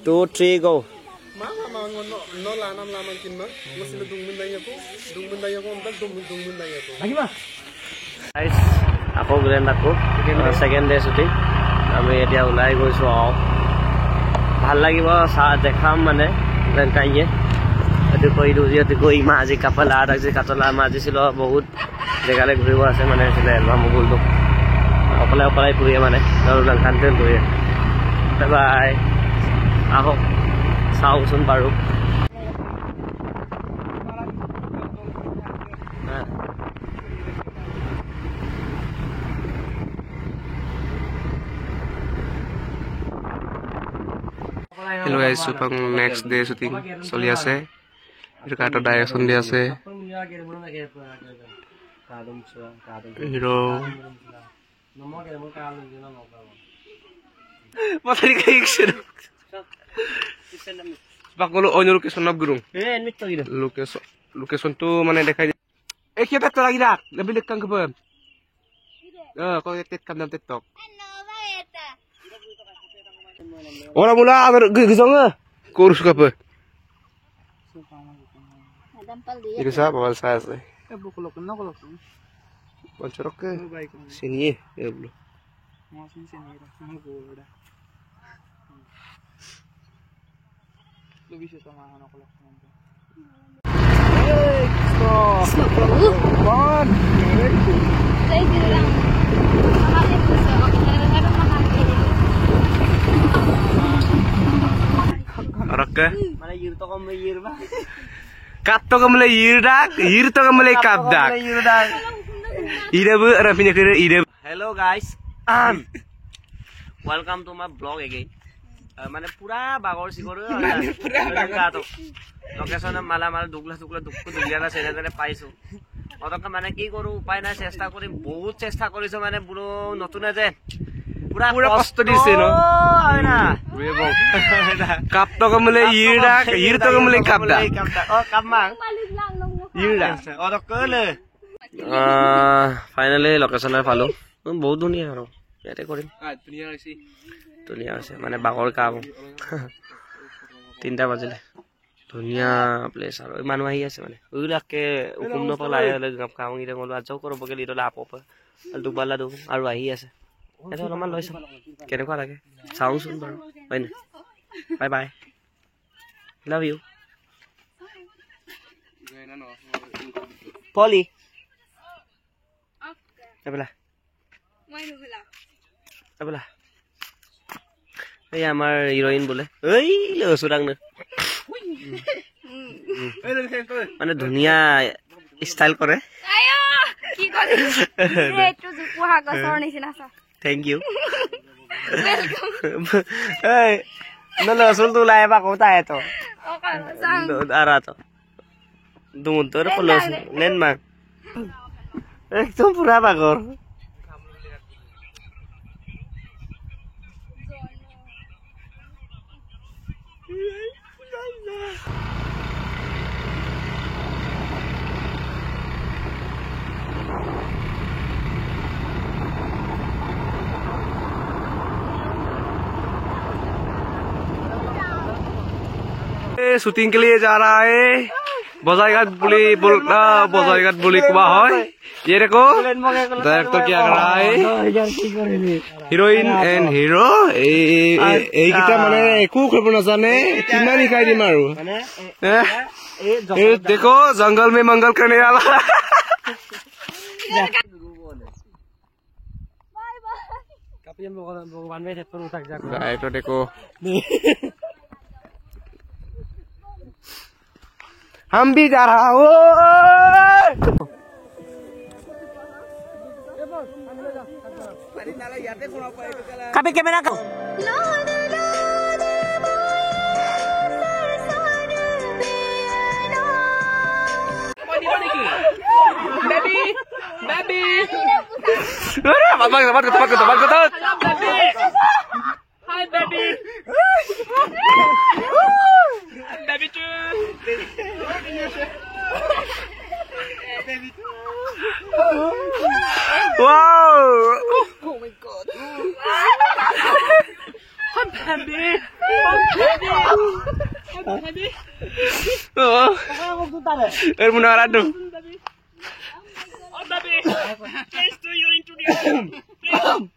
2, 3, go. Guys, aku Grand aku second day shooting. আমি এতিয়া ওলাই গৈছো ভাল লাগিব দেখাম মানে কাইয়ে এটো কই দিও যে কই মাজি কাপলা আজি কাটলা মাজিছিল বহুত জেগালে ঘুৰিব আছে মানে ছিল এলবাম গলটো অকলে অকলে ঘুৰিয়ে মানে আৰু কান্তে ঘুৰিয়ে বাই আহো চাওচোন পাৰো Hello guys, supang next day shooting choli ase. Etu kato direction di ase. Hero. Matari kai action. Bakolo onyo location nab gurung. Location tu mane dekhai. Kita tu lagi dak. Lebih dekat ke pun. Kau tet kam dalam TikTok. Orang mula agar gisong kurus ke apa? Ini siapa bawal saya sih? Bancorok ke? Sini ya belum. Lebih sih sama anak kolok. Bon. Oke. Mana yir to kam yir ba. Kat to kam le yir dak, yir to kam le kap dak. Ide bu rapinya kira ide. Hello guys. Welcome to my vlog again. Mane pura bagor sigor pura to. Location mala dugla dukku duliana sene paisu. Otaka mane ki koru upai na chesta kori bahut chesta koriso mane buro notune je. Pura কষ্ট দিছে ন আয়না রেবো cup তো কমলে ইরডা ইর তো কমলে কাপদা ও কাপমাং ইরডা ও তো কলে ফাইনালি লোকেশনে পালো বহুত ধুনিয়া আৰু ইয়াতে কৰিম ধুনিয়া হৈছে মানে বাগৰ কাম 3টা বাজিলে ধুনিয়া প্লেস আৰু মানুহ আহি আছে মানে ওইলাকে উকুম নপলাই হলে কাম গিৰে গলো আজও কৰব গলি দলা আপপ দুবালা দু আৰু আহি আছে এটা অলপমান লৈছো কেনেকুৱা লাগে চাওঁচোন বাৰু হয় না বাই বাই লাভ ইউ পলি এবলা এবলা এই আমাৰ হিৰোইন বোলে এই লসুৰাং ন মানে ধুনিয়া স্টাইল কৰে আয়া কি কৰে এটো জুকুহা গছৰ নিচিনা আছে Thank you. Hey, no lo suelto la eva kota esto. Ahora to. Duntor con los nenman. Esto pura bagor. Shooting के लिए जा रहा है बजाईघाट बोली कुआ है ये देखो डायरेक्टर क्या कर रहा है हिरोइन एंड हिरो এইকিটা মানে একো কৰিব নাজানে কিমান শিকাই দিম আৰু देखो जंगल में मंगल करने वाला डायरेक्टर देखो हम भी जा रहा हूँ Kapi kamera ko. Baby, baby. Hi baby. Baby too. Wow! Oh my god. I'm baby. I'm baby. Munawar aduh. Please do your introduction. Please.